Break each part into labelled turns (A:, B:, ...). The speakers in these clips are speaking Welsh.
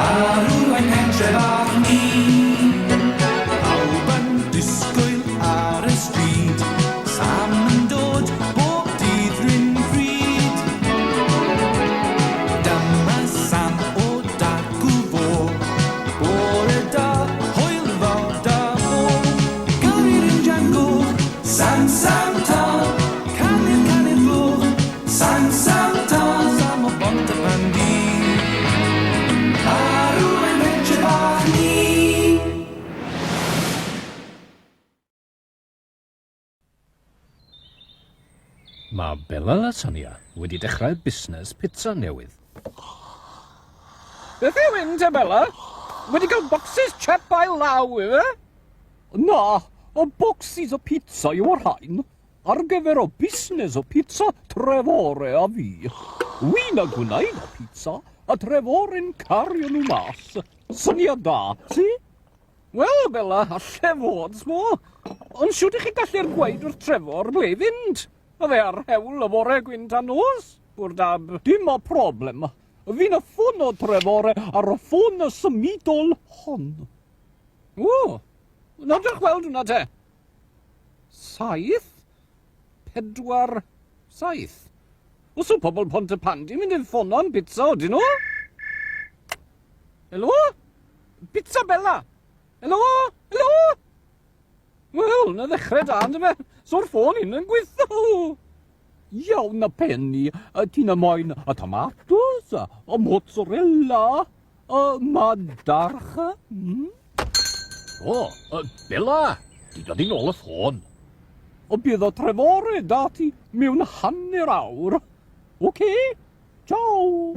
A: Arwain hentre bach ni. Pawb yn disgwyl ar y stryd, Sam yn dod bob dydd rhywun pryd. Dyma Sam o dacw fo, bore da, hwyl fawr da fo. Gawir yn jangoch, Sam Sam ta, canu'r gloch, Sam Sam ta, Sam o bont y bandi. Arwain hentre bach ni.
B: Mae Bella Lasagna wedi dechrau busnes pitsa newydd.
C: Beth yw hyn te, Bella? Wedi cael bocsys chip a'i law, yw e? Na, o bocsys o pizza yw o'r rhain. Ar gyfer o busnes o pizza Trefore a fi. Wy'n a gwneud o pizza, a Trefore'n cario nhw mas. Syniad da, si? Wel, Bella, alle fod, smo. Ond siwt ych chi gallu'r gweud wrth Trevor ble fynd? A fe ar hewl y fore gwyn tan nos, bwr dab. Dim o problem. Fi'n y ffôn o Trevor ar y ffôn y symudol hon. O, nawdach weld hwnna te. 7, 4, 7. Os yw pobl Pontypandy mynd i'n ffôn o'n pizza odyn nhw? Helo? Pizza Bella? Helo? Helo? Wel, na ddechrau da, ynddo fe. So'r ffôn hyn yn gweithio. Iawn a penni, ti'n moyn y tomatos, y mozzarella, y madarch.
B: O, Bella, di dod i'n ôl y ffôn.
C: O bydd o Trefore dati mewn hanner awr. Oce? Ciao!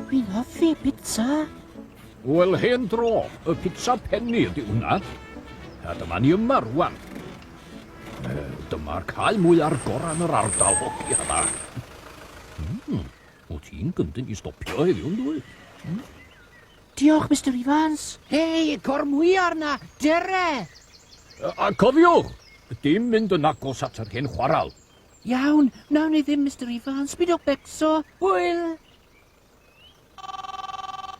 D: Fi'n hoffi pizza.
B: Wel, hen dro, y pitsa penni ydi hwnna. A dyma ni yma rwan. Dyma'r cael mwy ar goran yr ardal hoci yma. O ti'n gyndyn i stopio heddiw, dwi?
D: Diolch, Mr Evans. Hei, cor mwy arna, dere.
B: A cofiwch, dim mynd yn agos at yr Hen Chwarel.
D: Iawn, wnawn ni ddim, Mr Evans. Bydwch becso. Hwyl.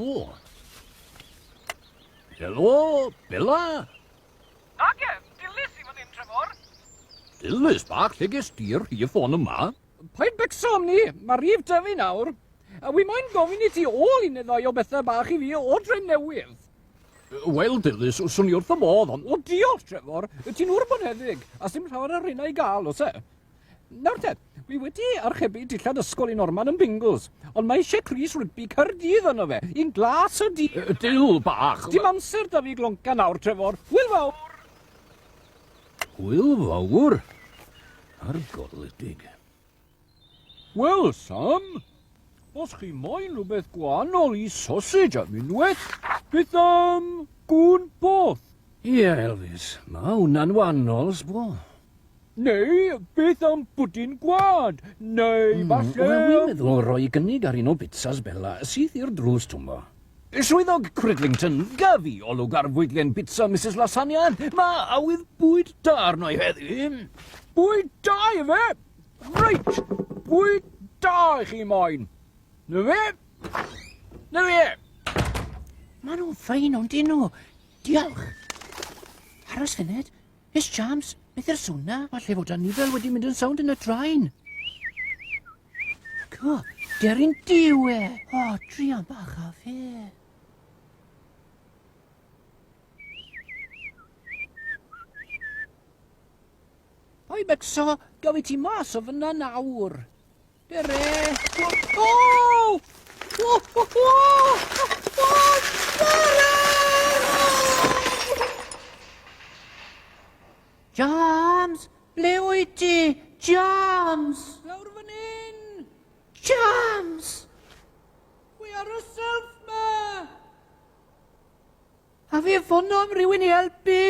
B: O. Helo, Bella.
C: Age, dilys i fan hyn, Trevor.
B: Dilys bach, lle ges di'r rhif ffôn yma?
C: Paid becso am ni, mae rhif dyfu nawr. A wi moyn gofyn i ti ôl un ddoi o bethau bach i fi o Dre Newydd.
B: Wel, Dilys, swn i wrth y modd, ond...
C: O diolch, Trevor. Ti'n wrboneddig, a sy'n llawer ar hynna i gael, os e? Nawr te, wi wedi archebu dillad ysgol i Norman yn Bingles, ond mae eisiau Chris Rigby Caerdydd yno fe, un glas o di...
B: Dil bach...
C: Dim amser da fi glonca nawr, Trevor. Hwyl fawr!
B: Hwyl fawr? Argoledig.
C: Wel, Sam, os chi moyn rhywbeth gwahanol i sausage am unwaith, beth am gŵn poth?
B: Ie, Elvis, mae hwnna'n wahanol, sbo.
C: Neu beth am bwdin gwad? Neu falle...
B: Wel, wi'n meddwl roi gynnig ar un o pizzas Bella sydd i'r drws twmo. Swyddog Cridlington, gafi olwg ar fwydlen pizza Mrs Lasagna. Mae awydd bwyd da arno i heddi.
C: Bwyd da i fe? Reit, bwyd da i chi moyn. Na fe? Na fe?
D: Maen nhw'n ffein o'n dyn nhw. Diolch. Aros funud. Miss James, beth yw'r sŵna? Falle fod anifel wedi mynd yn sawnd yn y draen. Co, derin diwe. O, drian bach a fe. Oi, Becso, gawi ti mas o fyna nawr. Dere. O! O! O! O! O! Dere! James! Ble wyt ti? James!
C: Lawr fan hyn!
D: James!
C: Wi ar y self ma!
D: A fi ffono am rywun i helpu.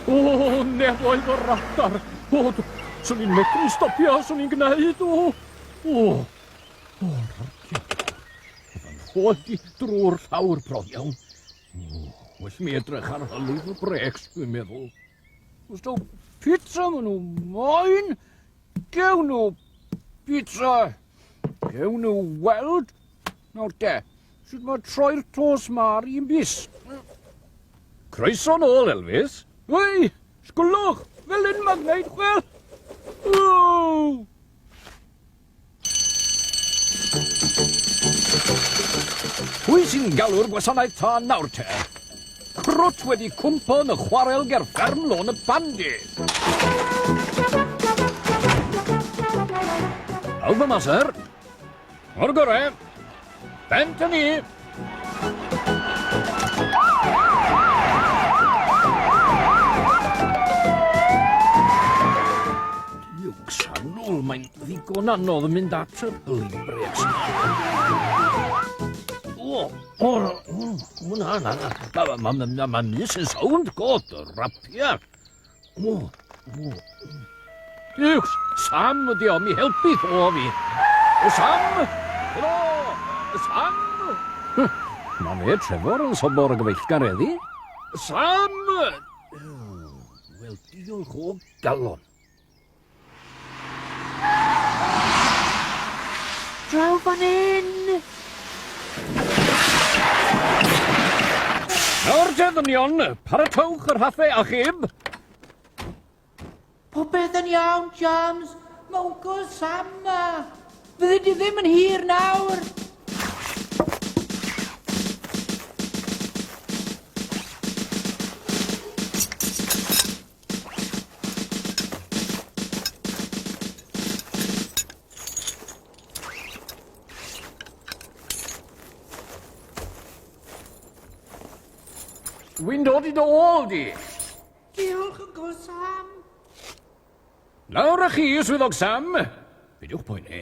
C: O, nefoedd o'r radar. O, swn i'n medru stopio, swn i'n gwneud. Rarciad. Fy'n hodi drwy'r llawr profiawn. Well mi edrych ar hylif y brecs, dwi'n meddwl.
B: Os nhw pizza maen nhw moyn. Gewn nhw pizza. Gewn nhw weld. Nawr de, sut mae troi'r tos ma'r i'n bus? Croeso nôl, Elvis. Wei, sgwlwch, fel un mae'n gwneud, chwel. Ww! Pwy sy'n galw'r gwasanaeth tân nawr te? Crwt wedi cwmpo yn y chwarel ger fferm lôn y bandi. Awf yma, syr. O'r gore. Bent yn ni. Diwg sanwl, mae'n ddigon anodd yn mynd at y blibres. Mae'n mis yn sawnd god, y rapia. Diwg, Sam ydi o, mi helpu ddo fi. Sam! Helo! Sam! Mae fe Trevor yn sobor y gyfeillgar eddi. Sam! Wel, diolch o galon.
D: Draw fan hyn!
B: Nawr te ddynion, paratowch yr hathau achub.
D: Popeth yn iawn, James. Mae Uncle Sam ma. Fyddi di ddim yn hir nawr.
B: Wy'n dod i dy ôl di.
D: Diolch, Uncle Sam.
B: Nawr â chi, swyddog Sam. Beidiwch poeni.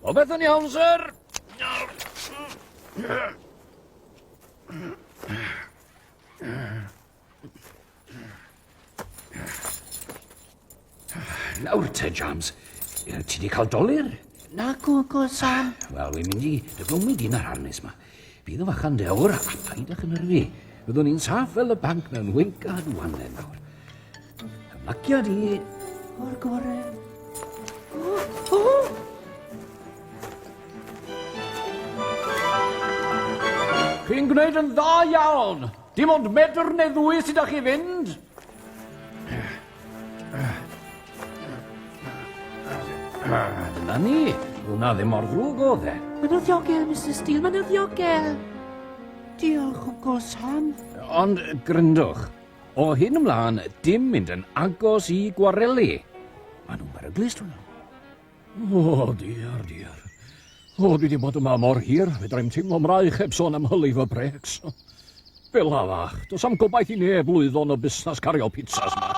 B: O beth yn iawn, syr. Nawr te, James. Ti di cael dolir?
D: Nac, Uncle Sam.
B: Wel, wy'n mynd i dyglwmyd un ar harnes yma. Bydd y fachan dewr a paid a'ch yn yrfi. Byddwn ni'n saff fel y banc mewn wink a dwanen nawr. Ymlaciad i...
D: O'r gore.
B: Chi'n gwneud yn dda iawn. Dim ond medr neu ddwy sydd â chi fynd. Dyna ni. Hwna ddim mor ddrwg o dde.
D: Mae'n ddiogel, Mr Steele, mae'n ddiogel. Diolch, Uncle Sam.
B: Ond gryndwch, o hyn ymlaen, dim mynd yn agos i gwareli. Maen nhw'n beryglus drwy nhw. O, diar. O, dwi wedi bod yma mor hir, fedrai'm teimlo mraich heb sôn am hylif y brecs. Fel afach, does am gobaith i neb lwyddon o busnes cario pizzas yma.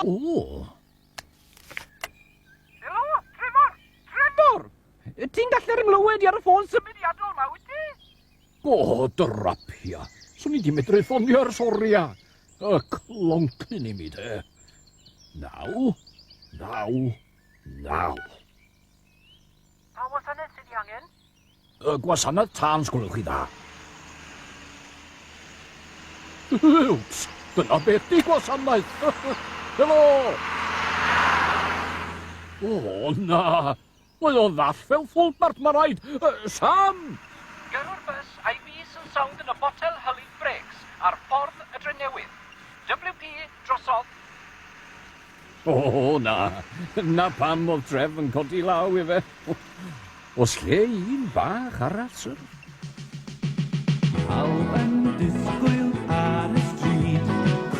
B: O!
C: Helo, Trevor! Trevor! Ti'n gallu'r ymlywed ar y ffôn symudiadol ma, wyt ti?
B: O, drapia. Swn i di medru ffonio'r soria. Y cloncyn i mi, de. Naw.
C: A wasanaeth sydd i angen?
B: Y gwasanaeth tân, sgwylwch chi dda. Ups, dyna beth di gwasanaeth. Helo! O, na. Mae o ddall fel ffwlbart, mae rhaid. Sam!
C: Gyrw'r bus a'i bus yn sawnd yn y botel hylif brecs ar ffordd y Drenewydd. WP drosodd.
B: O, na. Na pam oedd Trev yn codi law i fe. Os lle un bach arall, syr.
A: Pawb yn disgwyl ar y stryd,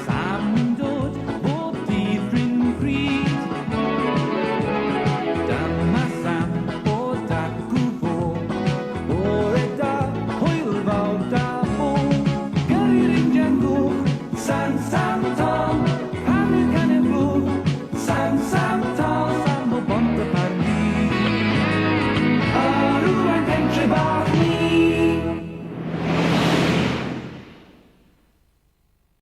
A: Sam yn dod bob dydd rhywun pryd. Dyma Sam o dacw fo, bore da, hwyl fawr da bo. Gyrru'r injan gwch, Sam Tom, hanner can y blwch, Sam Tom, Sam o bont y parni. Arw yn pentre bach,